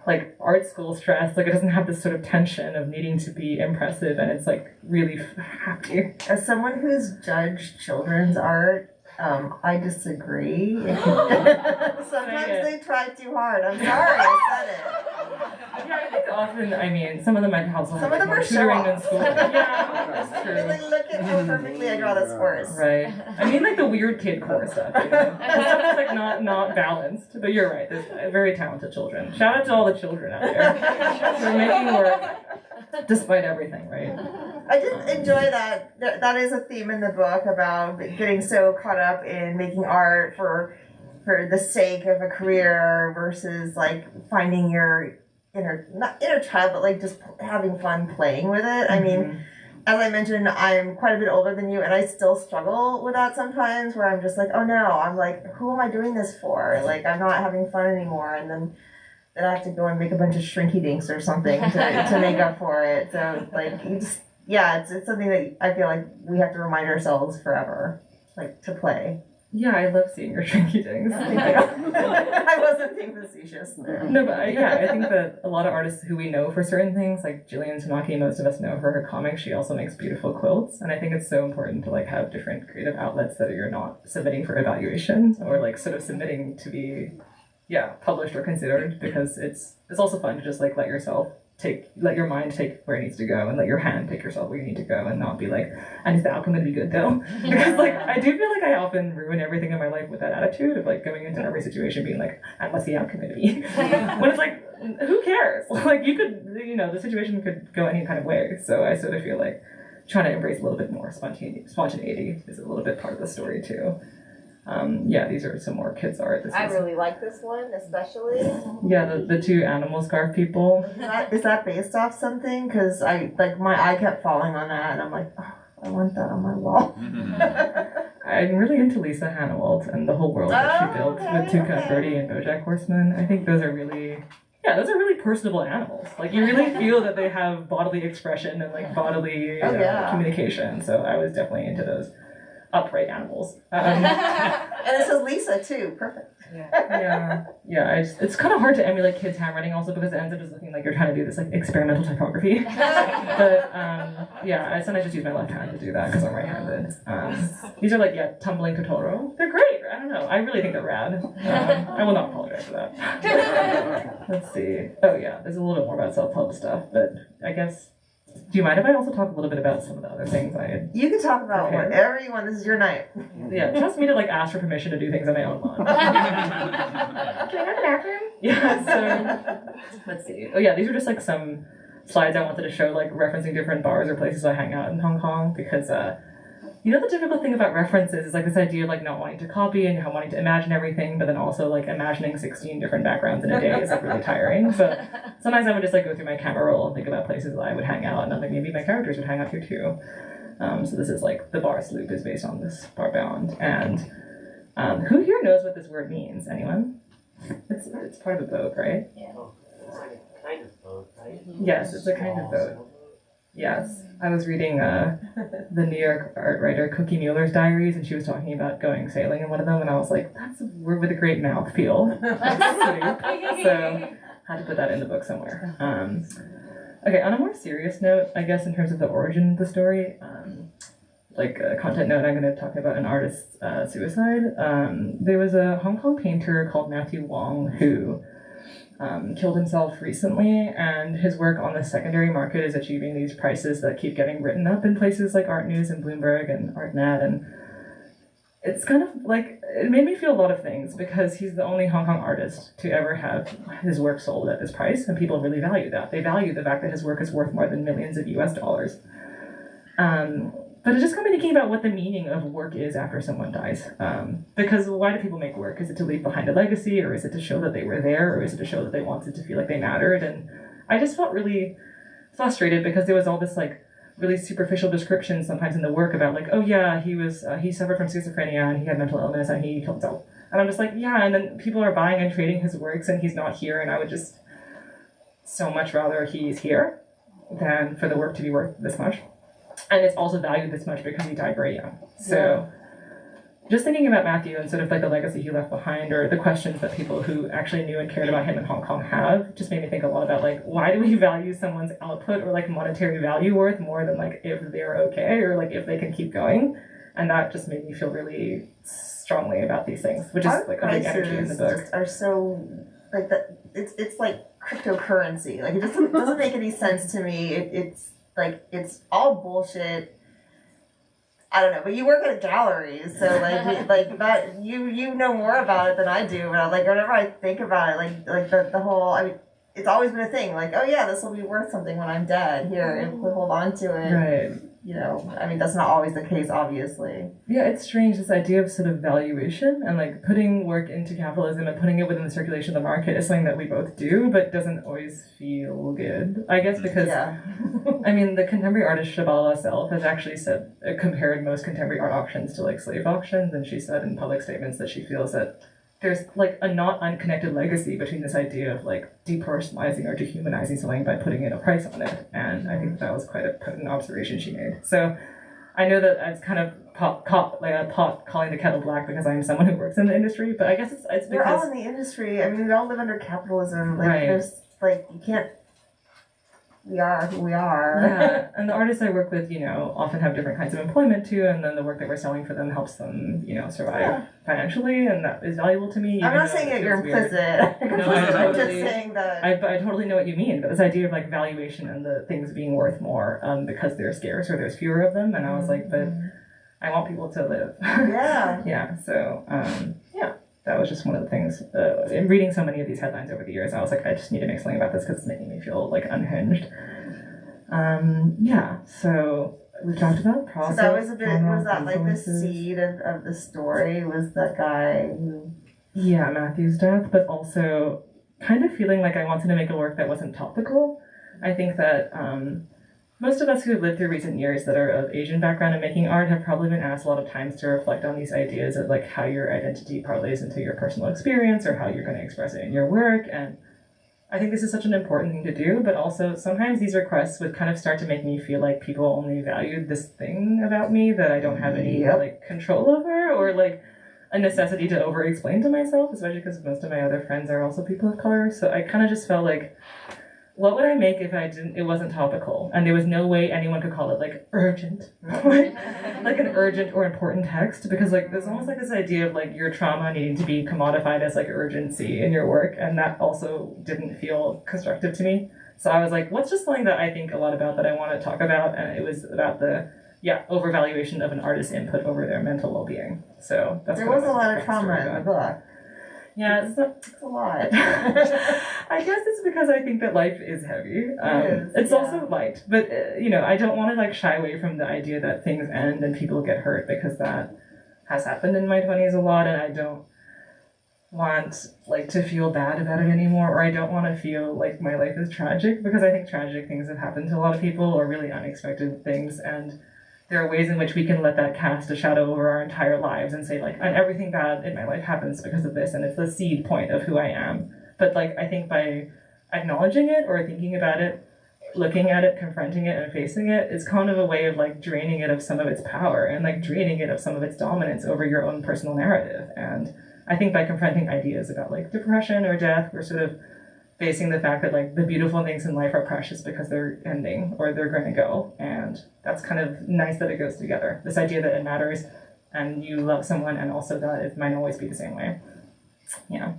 like art school stress, like it doesn't have this sort of tension of needing to be impressive, and it's like really happy. As someone who's judged children's art, I disagree. Sometimes they try too hard. I'm sorry, I said it. Yeah, I think often, I mean, some of them might also Some have of them more are tutoring show-offs. in school. Yeah, that's true. Really look at how perfectly I draw this horse. Right. I mean, like the weird kid core stuff, you know? The stuff that's like not balanced. But you're right, there's very talented children. Shout out to all the children out there. They're making work despite everything, right? I did enjoy that. That is a theme in the book about getting so caught up in making art for the sake of a career versus like finding your not inner child, but like just having fun playing with it. I mean, as I mentioned, I'm quite a bit older than you, and I still struggle with that sometimes, where I'm just like, oh no, I'm like, who am I doing this for? Like, I'm not having fun anymore. And then I have to go and make a bunch of shrinky dinks or something to make up for it. So like you just it's something that I feel like we have to remind ourselves forever, like to play. Yeah, I love seeing your shrinky dings. I wasn't being facetious there. No, but I think that a lot of artists who we know for certain things, like Jillian Tamaki, most of us know for her comics, she also makes beautiful quilts. And I think it's so important to like have different creative outlets that you're not submitting for evaluation or like sort of submitting to be published or considered, because it's also fun to just like let your mind take where it needs to go and let your hand take yourself where you need to go, and not be like, and is the outcome going to be good though? Because like I do feel like I often ruin everything in my life with that attitude of like going into every situation being like, and what's the outcome going to be? When it's like, who cares? Like you could, the situation could go any kind of way. So I sort of feel like trying to embrace a little bit more spontaneity is a little bit part of the story too. These are some more kids art. I really like this one, especially. Yeah, the two animal scarf people. Is that based off something? Because my eye kept falling on that, and I'm like, oh, I want that on my wall. I'm really into Lisa Hannawalt and the whole world that she built with Tuca Birdie and BoJack Horseman. I think those are really personable animals. Like you really feel that they have bodily expression and like bodily communication. So I was definitely into those upright animals. And this is Lisa too. Perfect. It's kind of hard to emulate kids' handwriting also because it ends up just looking like you're trying to do this like experimental typography. But I sometimes just use my left hand to do that because I'm right-handed. These are like tumbling Totoro. They're great. I don't know. I really think they're rad. I will not apologize for that. Let's see. Oh yeah, there's a little bit more about self-help stuff, but I guess. Do you mind if I also talk a little bit about some of the other things I had? You can talk about whatever you want. This is your night. Yeah, trust me to like ask for permission to do things on my own lawn. Can I go to the bathroom? Yeah, so let's see. Oh yeah, these are just like some slides I wanted to show, like referencing different bars or places I hang out in Hong Kong, because the difficult thing about references is like this idea of like not wanting to copy and wanting to imagine everything, but then also like imagining 16 different backgrounds in a day is like really tiring. So sometimes I would just like go through my camera roll and think about places that I would hang out, and I'm like, maybe my characters would hang out here too. So this is like the bar sloop is based on this bar bound. And who here knows what this word means? Anyone? It's part of a boat, right? Yeah. It's like a kind of boat, right? Yes, it's a kind of boat. Yes, I was reading the New York art writer Cookie Mueller's diaries, and she was talking about going sailing in one of them, and I was like, that's a word with a great mouthfeel. So had to put that in the book somewhere. Okay, on a more serious note, I guess in terms of the origin of the story, like a content note, I'm going to talk about an artist's suicide. There was a Hong Kong painter called Matthew Wong who killed himself recently, and his work on the secondary market is achieving these prices that keep getting written up in places like Art News and Bloomberg and ArtNet, and it's kind of like, it made me feel a lot of things because he's the only Hong Kong artist to ever have his work sold at this price, and people really value that. They value the fact that his work is worth more than millions of US dollars. But it just got me thinking about what the meaning of work is after someone dies. Because why do people make work? Is it to leave behind a legacy, or is it to show that they were there, or is it to show that they wanted to feel like they mattered? And I just felt really frustrated because there was all this like really superficial description sometimes in the work about like, oh yeah, he suffered from schizophrenia and he had mental illness and he killed himself. And I'm just like, yeah, and then people are buying and trading his works and he's not here, and I would just so much rather he's here than for the work to be worth this much. And it's also valued this much because he died very young. So just thinking about Matthew and sort of like the legacy he left behind, or the questions that people who actually knew and cared about him in Hong Kong have, just made me think a lot about like, why do we value someone's output or like monetary value worth more than like if they're okay or like if they can keep going? And that just made me feel really strongly about these things, which is like a big energy in the book. Are so like that. It's like cryptocurrency. Like it doesn't make any sense to me. It's like it's all bullshit. I don't know, but you work at a gallery, so like that you know more about it than I do. But like whenever I think about it, like the whole, I mean, it's always been a thing. Like, oh yeah, this will be worth something when I'm dead. Here, if we hold on to it. Right. You know, I mean, that's not always the case, obviously. Yeah, it's strange, this idea of sort of valuation and like putting work into capitalism and putting it within the circulation of the market is something that we both do, but doesn't always feel good, I guess, because, I mean, the contemporary artist Shabala herself has actually compared most contemporary art auctions to like slave auctions, and she said in public statements that she feels that there's like a not unconnected legacy between this idea of like depersonalizing or dehumanizing something by putting in a price on it. And I think that was quite a potent observation she made. So I know that it's kind of pot calling the kettle black because I'm someone who works in the industry, but I guess it's because we're all in the industry. I mean, we all live under capitalism. Like, right. There's like you can't. We are who we are. Yeah, and the artists I work with, often have different kinds of employment too, and then the work that we're selling for them helps them, survive financially, and that is valuable to me. I'm not saying that you're implicit. No, I'm just saying that. I totally know what you mean, but this idea of like valuation and the things being worth more because they're scarce or there's fewer of them, and I was like, but I want people to live. Yeah. Yeah. So yeah. That was just one of the things. In reading so many of these headlines over the years, I was like, I just need to make something about this because it's making me feel like unhinged. Yeah. So we talked about process. So that was a bit. Was that like the seed of the story? Was that guy who? Yeah, Matthew's death, but also kind of feeling like I wanted to make a work that wasn't topical. I think that most of us who have lived through recent years that are of Asian background and making art have probably been asked a lot of times to reflect on these ideas of like how your identity parlays into your personal experience or how you're going to express it in your work. And I think this is such an important thing to do, but also sometimes these requests would kind of start to make me feel like people only valued this thing about me that I don't have any like control over, or like a necessity to over-explain to myself, especially because most of my other friends are also people of color. So I kind of just felt like, what would I make if it wasn't topical? And there was no way anyone could call it like urgent, like an urgent or important text, because like there's almost like this idea of like your trauma needing to be commodified as like urgency in your work, and that also didn't feel constructive to me. So I was like, what's just something that I think a lot about that I want to talk about? And it was about the overvaluation of an artist's input over their mental well-being. So that's there was a lot of trauma in the book. Yeah, it's a lot. I guess it's because I think that life is heavy. It's also light, but I don't want to like shy away from the idea that things end and people get hurt, because that has happened in my 20s a lot, and I don't want like to feel bad about it anymore, or I don't want to feel like my life is tragic, because I think tragic things have happened to a lot of people, or really unexpected things, and there are ways in which we can let that cast a shadow over our entire lives and say, like, and everything bad in my life happens because of this, and it's the seed point of who I am. But, like, I think by acknowledging it or thinking about it, looking at it, confronting it, and facing it is kind of a way of, like, draining it of some of its power and, like, draining it of some of its dominance over your own personal narrative. And I think by confronting ideas about, like, depression or death, we're sort of facing the fact that like the beautiful things in life are precious because they're ending or they're going to go, and that's kind of nice that it goes together. This idea that it matters and you love someone, and also that it might always be the same way. Yeah.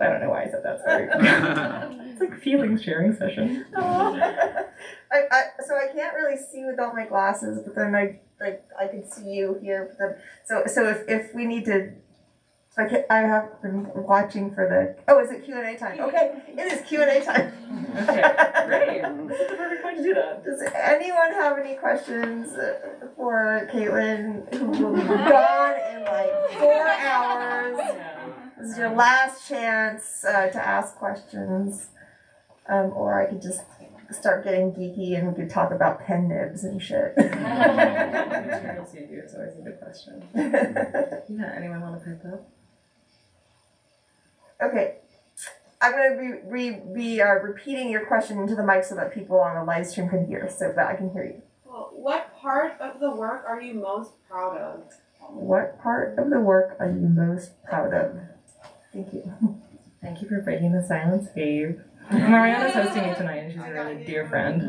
I don't know why I said that. Sorry. It's like feelings sharing session. So I can't really see without my glasses, but then I can see you here. But then, so if we need to. I have been watching for is it Q&A time? Okay, it is Q&A time. Okay, great. This is the perfect time to do that. Does anyone have any questions for Kaitlin, who will be gone in like 4 hours? This is your last chance to ask questions. Or I could just start getting geeky and we could talk about pen nibs and shit. Transparency is always a good question. Yeah, anyone want to pick up? Okay, I'm going to be repeating your question into the mic so that people on the live stream can hear, so that I can hear you. Well, what part of the work are you most proud of? What part of the work are you most proud of? Thank you. Thank you for breaking the silence, Gabe. Mariana's hosting me tonight, and she's a really dear friend.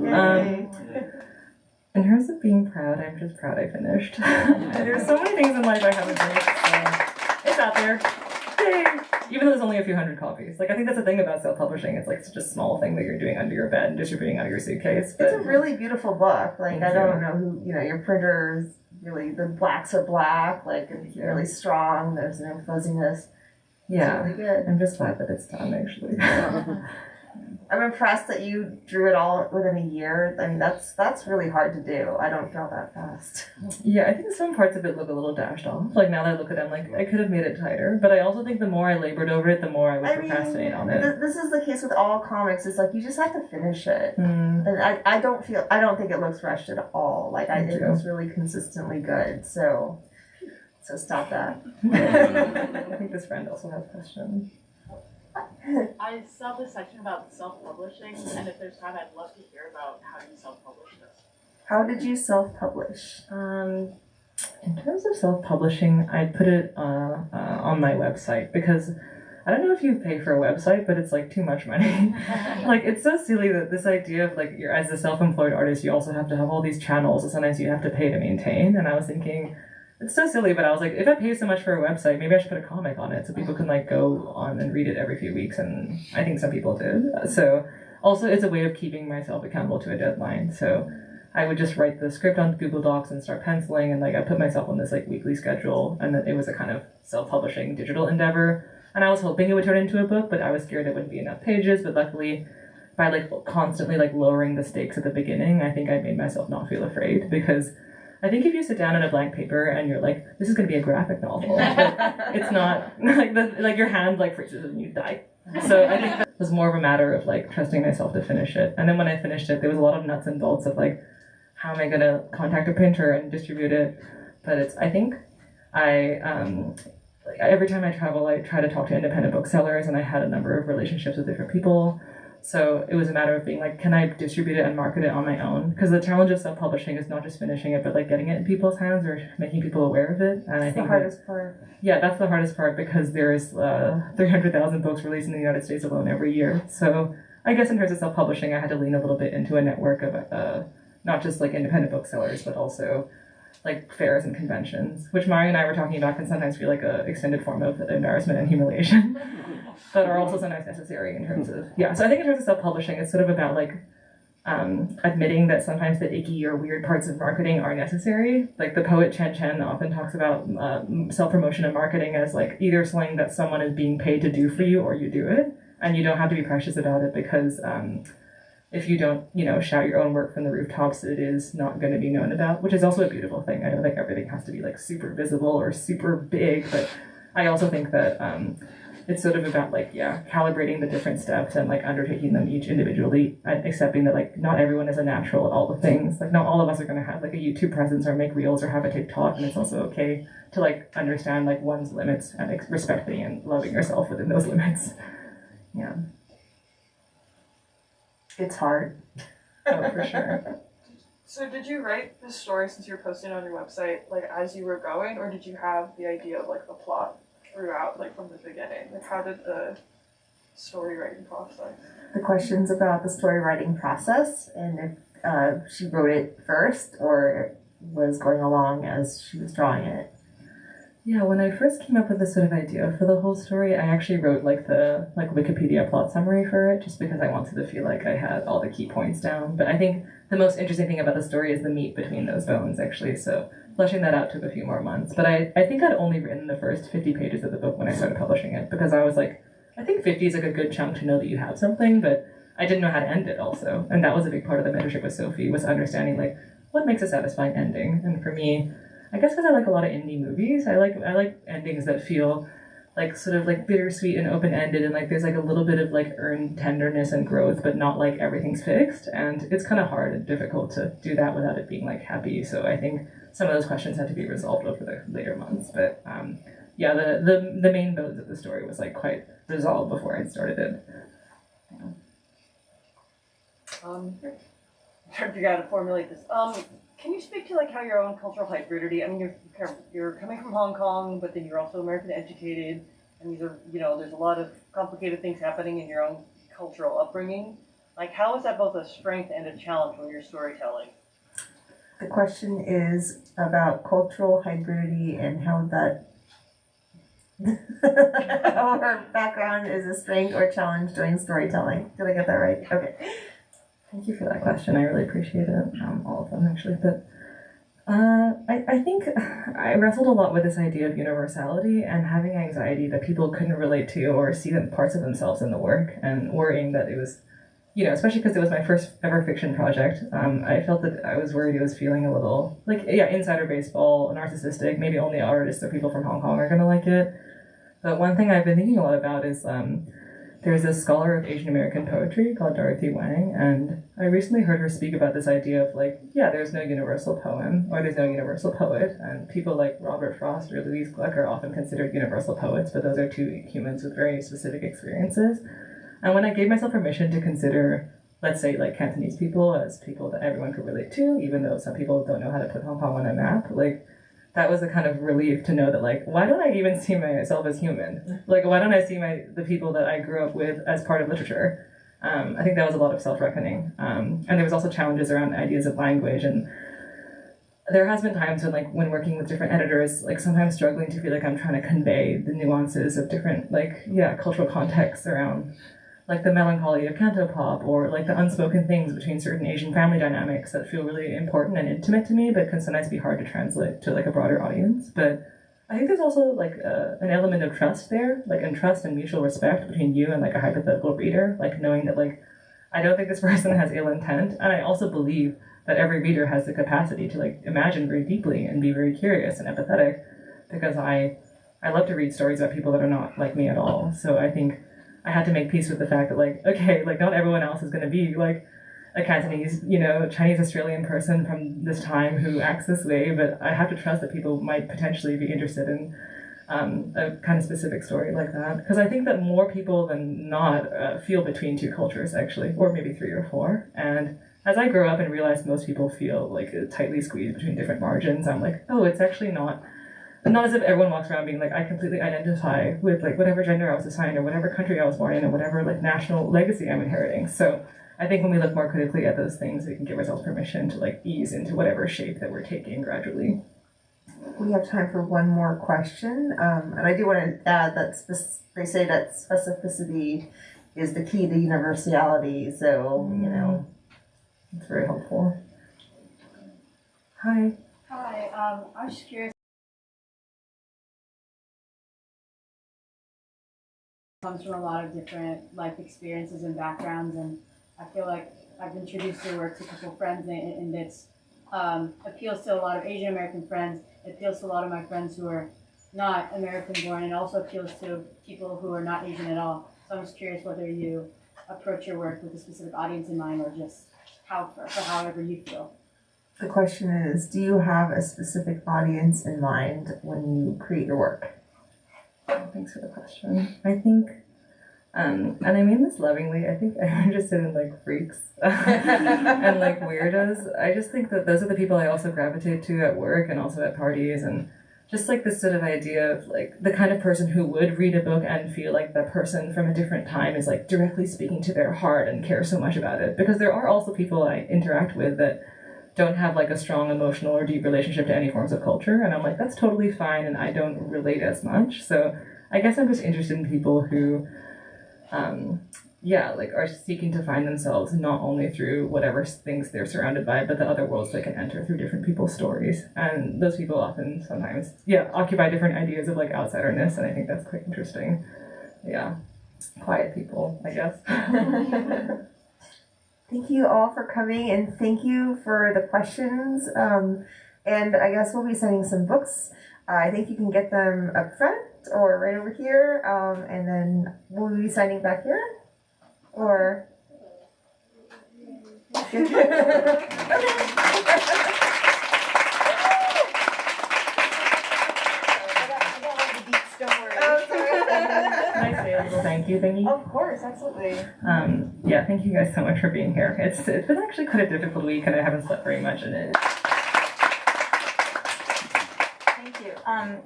In terms of being proud, I'm just proud I finished. There's so many things in life I haven't finished, so it's out there. Yay! Even though there's only a few hundred copies. Like, I think that's the thing about self-publishing. It's like such a small thing that you're doing under your bed and distributing out of your suitcase. But it's a really beautiful book. Like, I don't know who, your printer is really, the blacks are black, like, it's really strong, there's no fuzziness. Yeah. It's really good. I'm just glad that it's done, actually. I'm impressed that you drew it all within a year. I mean, that's really hard to do. I don't draw that fast. Yeah, I think some parts of it look a little dashed off. Like, now that I look at it, I'm like, I could have made it tighter. But I also think the more I labored over it, the more I would procrastinate on it. This is the case with all comics. It's like, you just have to finish it. Mm. And I don't think it looks rushed at all. Like, it looks really consistently good. So So stop that. I think this friend also has questions. I saw this section about self-publishing, and if there's time, I'd love to hear about how you self-publish this. How did you self-publish? In terms of self-publishing, I put it on my website because I don't know if you pay for a website, but it's like too much money. Like it's so silly that this idea of like you're as a self-employed artist, you also have to have all these channels that sometimes you have to pay to maintain. And I was thinking, it's so silly, but I was like, if I pay so much for a website, maybe I should put a comic on it so people can like go on and read it every few weeks. And I think some people did. So also it's a way of keeping myself accountable to a deadline. So I would just write the script on Google Docs and start penciling, and like I put myself on this like weekly schedule, and then it was a kind of self-publishing digital endeavor. And I was hoping it would turn into a book, but I was scared it wouldn't be enough pages. But luckily, by like constantly like lowering the stakes at the beginning, I think I made myself not feel afraid, because I think if you sit down on a blank paper and you're like, this is going to be a graphic novel, it's not like your hand like freezes and you die. So I think that was more of a matter of like trusting myself to finish it. And then when I finished it, there was a lot of nuts and bolts of like, how am I going to contact a printer and distribute it? But I think every time I travel, I try to talk to independent booksellers, and I had a number of relationships with different people. So it was a matter of being like, can I distribute it and market it on my own? Because the challenge of self-publishing is not just finishing it, but like getting it in people's hands or making people aware of it. And I think the hardest part. Yeah, that's the hardest part, because there's 300,000 books released in the United States alone every year. So I guess in terms of self-publishing, I had to lean a little bit into a network of not just like independent booksellers, but also like fairs and conventions, which Mari and I were talking about can sometimes feel like an extended form of embarrassment and humiliation, but are also sometimes necessary in terms of, So I think in terms of self-publishing, it's sort of about like admitting that sometimes the icky or weird parts of marketing are necessary. Like the poet Chen often talks about self-promotion and marketing as like either something that someone is being paid to do for you, or you do it, and you don't have to be precious about it, because if you don't, shout your own work from the rooftops, it is not going to be known about, which is also a beautiful thing. I don't think everything has to be like super visible or super big, but I also think that it's sort of about like, calibrating the different steps and like undertaking them each individually, and accepting that like not everyone is a natural at all the things. Like not all of us are going to have like a YouTube presence or make reels or have a TikTok, and it's also okay to like understand like one's limits and respecting and loving yourself within those limits. Yeah. It's hard. Oh, for sure. So did you write this story, since you're posting on your website, like as you were going, or did you have the idea of like the plot throughout, like from the beginning? Like how did the story writing process? The questions about the story writing process, and if she wrote it first or was going along as she was drawing it. Yeah, when I first came up with this sort of idea for the whole story, I actually wrote like the Wikipedia plot summary for it, just because I wanted to feel like I had all the key points down. But I think the most interesting thing about the story is the meat between those bones, actually. So fleshing that out took a few more months. But I think I'd only written the first 50 pages of the book when I started publishing it, because I was like, I think 50 is like a good chunk to know that you have something, but I didn't know how to end it also. And that was a big part of the mentorship with Sophie, was understanding like what makes a satisfying ending. And for me, I guess because I like a lot of indie movies, I like endings that feel like sort of like bittersweet and open-ended, and like there's like a little bit of like earned tenderness and growth, but not like everything's fixed. And it's kind of hard and difficult to do that without it being like happy. So I think some of those questions had to be resolved over the later months. But the main bones of the story was like quite resolved before I started it. I'm trying to figure out how to formulate this. Can you speak to like how your own cultural hybridity? I mean, you're coming from Hong Kong, but then you're also American educated, and these are, there's a lot of complicated things happening in your own cultural upbringing. Like, how is that both a strength and a challenge when you're storytelling? The question is about cultural hybridity and how that our background is a strength or challenge during storytelling. Did I get that right? Okay. Thank you for that question. I really appreciate it. All of them, actually. But I think I wrestled a lot with this idea of universality and having anxiety that people couldn't relate to or see parts of themselves in the work, and worrying that it was, especially because it was my first ever fiction project, I felt that I was worried it was feeling a little, insider baseball, narcissistic, maybe only artists or people from Hong Kong are going to like it. But one thing I've been thinking a lot about is there's a scholar of Asian American poetry called Dorothy Wang, and I recently heard her speak about this idea of like, yeah, there's no universal poem or there's no universal poet, and people like Robert Frost or Louise Gluck are often considered universal poets, but those are two humans with very specific experiences. And when I gave myself permission to consider, let's say, like Cantonese people as people that everyone could relate to, even though some people don't know how to put Hong Kong on a map, like, that was a kind of relief to know that, like, why don't I even see myself as human? Like, why don't I see the people that I grew up with as part of literature? I think that was a lot of self-reckoning. And there was also challenges around ideas of language. And there has been times when working with different editors, like, sometimes struggling to feel like I'm trying to convey the nuances of different, cultural contexts around, like, the melancholy of cantopop, or like the unspoken things between certain Asian family dynamics that feel really important and intimate to me, but can sometimes be hard to translate to like a broader audience. But I think there's also like an element of trust there, like, and trust and mutual respect between you and like a hypothetical reader, like knowing that like I don't think this person has ill intent, and I also believe that every reader has the capacity to like imagine very deeply and be very curious and empathetic, because I love to read stories about people that are not like me at all. So I think I had to make peace with the fact that, like, okay, like, not everyone else is going to be, like, a Cantonese, Chinese Australian person from this time who acts this way, but I have to trust that people might potentially be interested in a kind of specific story like that. Because I think that more people than not feel between two cultures, actually, or maybe three or four. And as I grow up and realize most people feel, like, tightly squeezed between different margins, I'm like, oh, it's actually not as if everyone walks around being like, I completely identify with like whatever gender I was assigned or whatever country I was born in or whatever like national legacy I'm inheriting. So I think when we look more critically at those things, we can give ourselves permission to like ease into whatever shape that we're taking gradually. We have time for one more question. And I do want to add that they say that specificity is the key to universality. So, It's very helpful. Hi. Hi, I was just curious. Comes from a lot of different life experiences and backgrounds, and I feel like I've introduced your work to a couple of friends, and it's appeals to a lot of Asian American friends. It appeals to a lot of my friends who are not American born, and also appeals to people who are not Asian at all. So I'm just curious whether you approach your work with a specific audience in mind, or just for however you feel. the question is, do you have a specific audience in mind when you create your work? Thanks for the question. I think, and I mean this lovingly, I think I'm interested in like freaks and like weirdos. I just think that those are the people I also gravitate to at work and also at parties, and just like this sort of idea of like the kind of person who would read a book and feel like the person from a different time is like directly speaking to their heart and care so much about it. Because there are also people I interact with that don't have like a strong emotional or deep relationship to any forms of culture, and I'm like, that's totally fine, and I don't relate as much. So I guess I'm just interested in people who are seeking to find themselves not only through whatever things they're surrounded by, but the other worlds they can enter through different people's stories. And those people often sometimes occupy different ideas of like outsiderness, and I think that's quite interesting. Quiet people, I guess. Thank you all for coming, and thank you for the questions. And I guess we'll be sending some books. I think you can get them up front or right over here. And then will we be signing back here? Or? Thank you, thank you. Of course, absolutely. Thank you guys so much for being here. It's been actually quite a difficult week, and I haven't slept very much in it. Thank you. I'm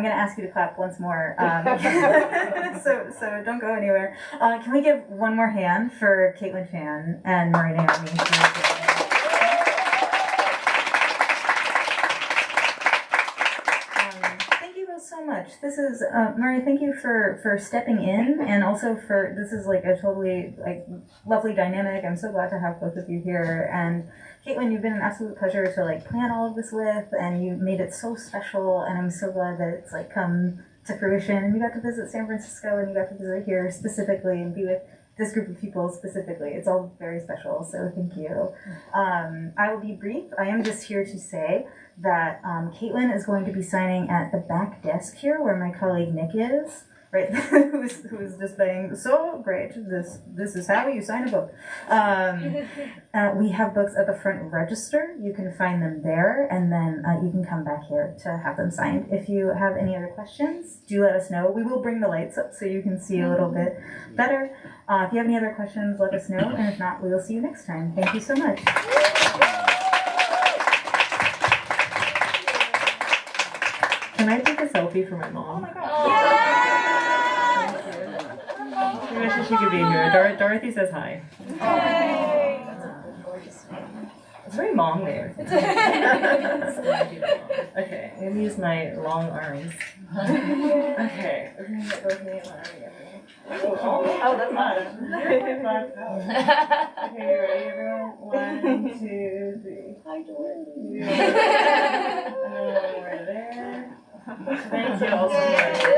gonna ask you to clap once more. So don't go anywhere. Can we give one more hand for Kaitlin Chan and Murray Naomi? So much. This is Murray. Thank you for stepping in, and also for this is like a totally like lovely dynamic. I'm so glad to have both of you here. And Kaitlin, you've been an absolute pleasure to like plan all of this with, and you made it so special. And I'm so glad that it's like come to fruition. And you got to visit San Francisco, and you got to visit here specifically, and be with this group of people specifically. It's all very special. So thank you. I will be brief. I am just here to say that Kaitlin is going to be signing at the back desk here where my colleague Nick is. right? who's just saying, so great, this is how you sign a book. We have books at the front register. You can find them there, and then you can come back here to have them signed. If you have any other questions, do let us know. We will bring the lights up so you can see a little bit better. If you have any other questions, let us know, and if not, we will see you next time. Thank you so much. Can I take a selfie for my mom? Oh my gosh. I wish she could be here. Dorothy says hi. Yay. It's very mom name. Okay, I'm gonna use my long arms. Okay. Oh, that's mine. Okay, you ready, everyone? 1, 2, 3. Hi, Dorothy. And then right there. Thank you all so much.